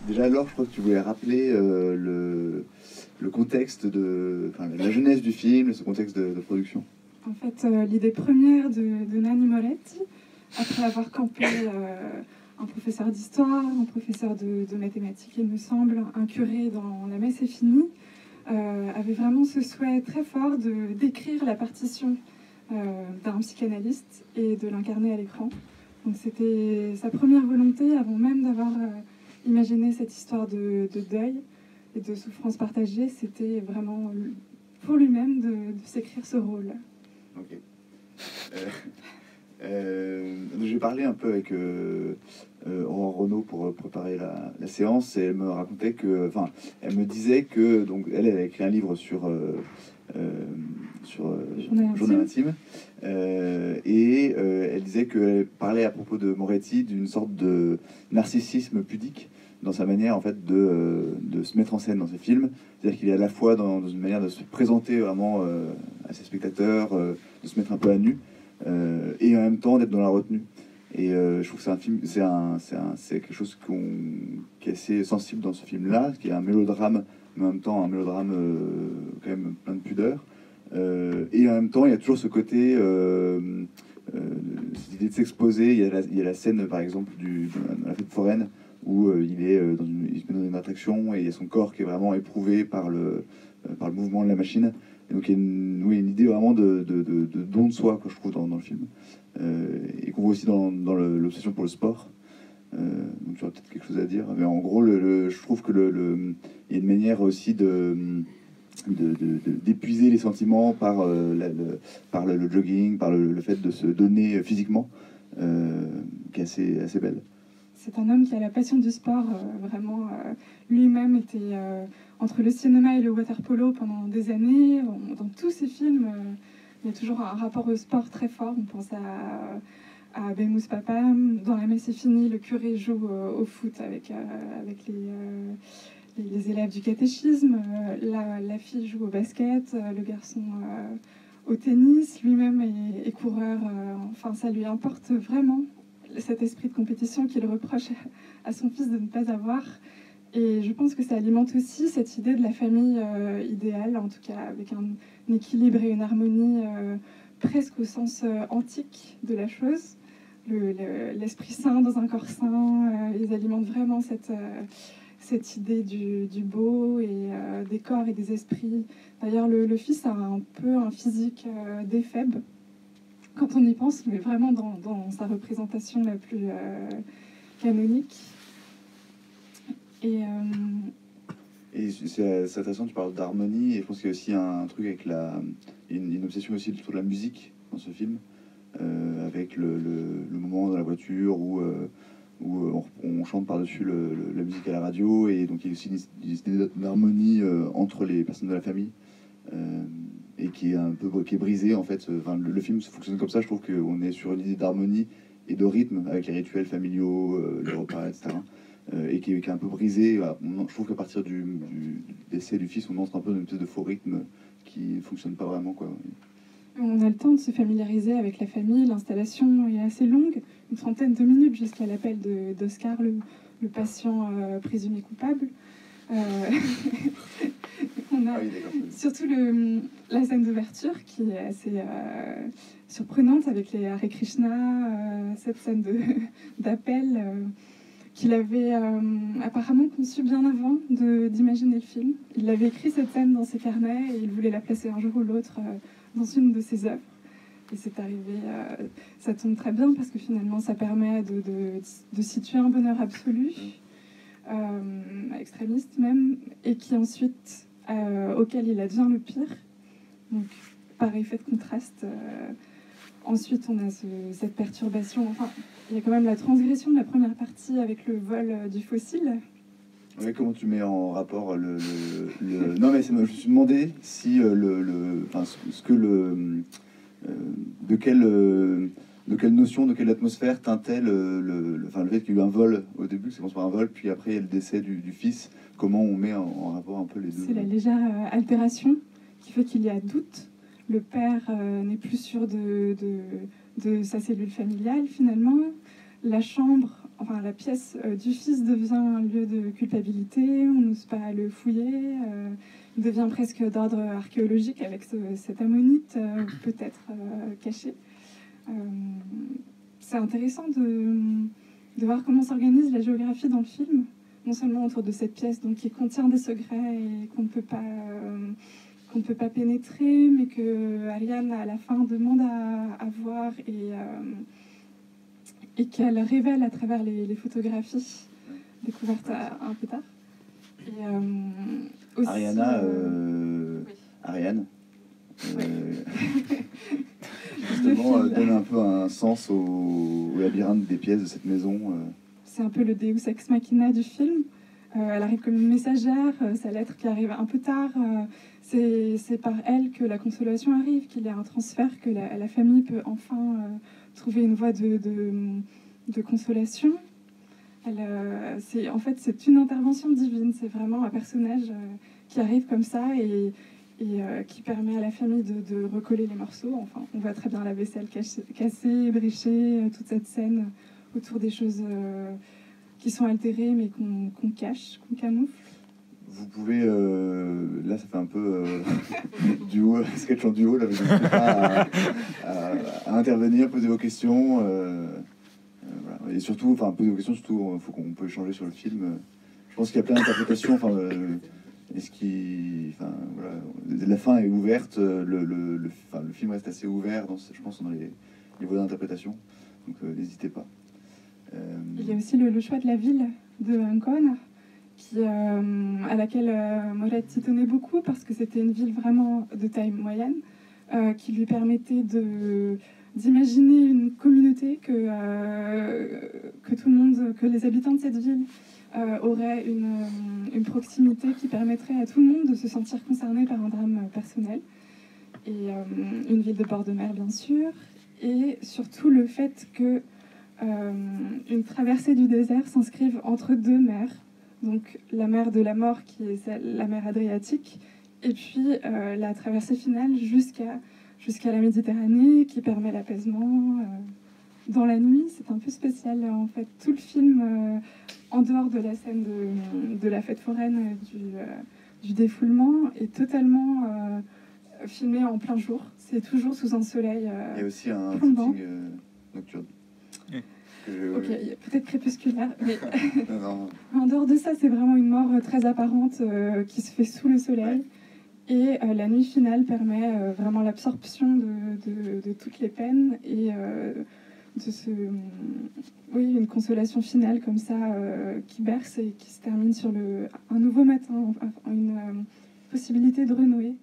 Déjà, Laure, je crois que tu voulais rappeler le contexte la jeunesse du film, ce contexte de production. En fait, l'idée première de Nanni Moretti, après avoir campé un professeur d'histoire, un professeur de mathématiques, il me semble, un curé dans La messe est finie, avait vraiment ce souhait très fort de d'écrire la partition d'un psychanalyste et de l'incarner à l'écran. Donc c'était sa première volonté, avant même d'avoir imaginé cette histoire de deuil et de souffrance partagée, c'était vraiment pour lui-même de s'écrire ce rôle. Ok. J'ai parlé un peu avec Aurore Renaud pour préparer la séance, et elle me racontait elle me disait que donc elle a écrit un livre sur Journal intime, et elle disait qu'elle parlait à propos de Moretti d'une sorte de narcissisme pudique dans sa manière en fait de se mettre en scène dans ses films. C'est-à-dire qu'il est à la fois dans une manière de se présenter vraiment à ses spectateurs, de se mettre un peu à nu, et en même temps d'être dans la retenue. Et je trouve que c'est un film, c'est quelque chose qui est assez sensible dans ce film-là, qui est un mélodrame, mais en même temps un mélodrame quand même plein de pudeur. Et en même temps, il y a toujours ce côté, cette idée de s'exposer. Il y a la scène, par exemple, de la fête foraine, où il se met dans une attraction, et il y a son corps qui est vraiment éprouvé par le mouvement de la machine. Et donc il y a une idée vraiment de don de soi, que je trouve, dans le film. Et qu'on voit aussi dans l'obsession pour le sport. Donc tu auras peut-être quelque chose à dire. Mais en gros, je trouve que il y a une manière aussi d'épuiser les sentiments par le jogging, par le fait de se donner physiquement, qui est assez belle. C'est un homme qui a la passion du sport, vraiment. Lui-même était entre le cinéma et le water-polo pendant des années. Dans tous ses films, il y a toujours un rapport au sport très fort. On pense à Bemous Papam. Dans La messe est finie, le curé joue au foot avec les élèves du catéchisme. La fille joue au basket, le garçon au tennis. Lui-même est coureur. Enfin, ça lui importe vraiment, cet esprit de compétition qu'il reproche à son fils de ne pas avoir. Et je pense que ça alimente aussi cette idée de la famille idéale, en tout cas avec un équilibre et une harmonie presque au sens antique de la chose. L'esprit saint dans un corps saint, ils alimentent vraiment cette idée du beau et des corps et des esprits. D'ailleurs, le fils a un peu un physique d'éphèbe, quand on y pense, mais vraiment dans sa représentation la plus canonique. Et c'est intéressant, tu parles d'harmonie, et je pense qu'il y a aussi un truc avec une obsession aussi autour de la musique dans ce film, avec le moment dans la voiture où on chante par-dessus la musique à la radio, et donc il y a aussi une idée d'harmonie entre les personnes de la famille, et qui est brisée en fait. Le film fonctionne comme ça. Je trouve qu'on est sur une idée d'harmonie et de rythme avec les rituels familiaux, les repas, etc. Et qui est un peu brisé. Je trouve qu'à partir du décès du fils, on entre un peu dans une espèce de faux rythme qui ne fonctionne pas vraiment, quoi. On a le temps de se familiariser avec la famille. L'installation est assez longue, une trentaine de minutes, jusqu'à l'appel d'Oscar, le patient présumé coupable. On a surtout la scène d'ouverture qui est assez surprenante, avec les Hare Krishna, cette scène d'appel qu'il avait apparemment conçue bien avant d'imaginer le film. Il avait écrit cette scène dans ses carnets et il voulait la placer un jour ou l'autre dans une de ses œuvres. Et c'est arrivé, ça tombe très bien, parce que finalement ça permet de situer un bonheur absolu, extrémiste même, et qui ensuite, auquel il advient le pire. Donc par effet de contraste, ensuite on a cette perturbation. Enfin, il y a quand même la transgression de la première partie avec le vol du fossile. Ouais, comment tu mets en rapport Non, mais je me suis demandé si de quelle notion, de quelle atmosphère teintait le fait qu'il y ait eu un vol au début, c'est commence par un vol, puis après il y a le décès du fils. Comment on met en rapport un peu les deux? C'est la légère altération qui fait qu'il y a doute. Le père n'est plus sûr de sa cellule familiale, finalement. la chambre, enfin la pièce du fils devient un lieu de culpabilité, on n'ose pas le fouiller, il devient presque d'ordre archéologique avec cette ammonite peut-être cachée. C'est intéressant de voir comment s'organise la géographie dans le film, non seulement autour de cette pièce donc, qui contient des secrets et qu'on ne peut pas pénétrer, mais que Ariane à la fin demande à voir et qu'elle révèle à travers les photographies découvertes un peu tard. Et, aussi, Ariana, oui. Ariane, justement donne un peu un sens au labyrinthe des pièces de cette maison. C'est un peu le Deus ex machina du film. Elle arrive comme une messagère, sa lettre qui arrive un peu tard, c'est par elle que la consolation arrive, qu'il y a un transfert, que la famille peut enfin trouver une voie de consolation. En fait, c'est une intervention divine, c'est vraiment un personnage qui arrive comme ça et qui permet à la famille de recoller les morceaux. Enfin, on voit très bien la vaisselle cassée, bréchée, toute cette scène autour des choses qui sont altérées mais qu'on cache, qu'on camoufle. Vous pouvez, là ça fait un peu duo, sketch en duo, là vous n'hésitez pas à intervenir, poser vos questions, voilà. Et surtout, enfin poser vos questions, surtout il faut qu'on peut échanger sur le film. Je pense qu'il y a plein d'interprétations, enfin, voilà, la fin est ouverte, le film reste assez ouvert, je pense, dans les niveaux d'interprétation, donc n'hésitez pas. Il y a aussi le choix de la ville de Ancona, à laquelle Moretti tenait beaucoup parce que c'était une ville vraiment de taille moyenne qui lui permettait d'imaginer une communauté que tout le monde, que les habitants de cette ville auraient une proximité qui permettrait à tout le monde de se sentir concerné par un drame personnel. Et une ville de bord de mer, bien sûr, et surtout le fait que une traversée du désert s'inscrive entre deux mers, donc la mer de la mort qui est la mer Adriatique, et puis la traversée finale jusqu'à la Méditerranée qui permet l'apaisement. Dans la nuit, c'est un peu spécial en fait. Tout le film, en dehors de la scène de la fête foraine, du défoulement, est totalement filmé en plein jour. C'est toujours sous un soleil Il y a aussi un plombant. shooting nocturne. Ok, peut-être crépusculaire, mais non. en dehors de ça, c'est vraiment une mort très apparente qui se fait sous le soleil. Ouais. Et la nuit finale permet vraiment l'absorption de toutes les peines et une consolation finale comme ça qui berce et qui se termine sur un nouveau matin, une possibilité de renouer.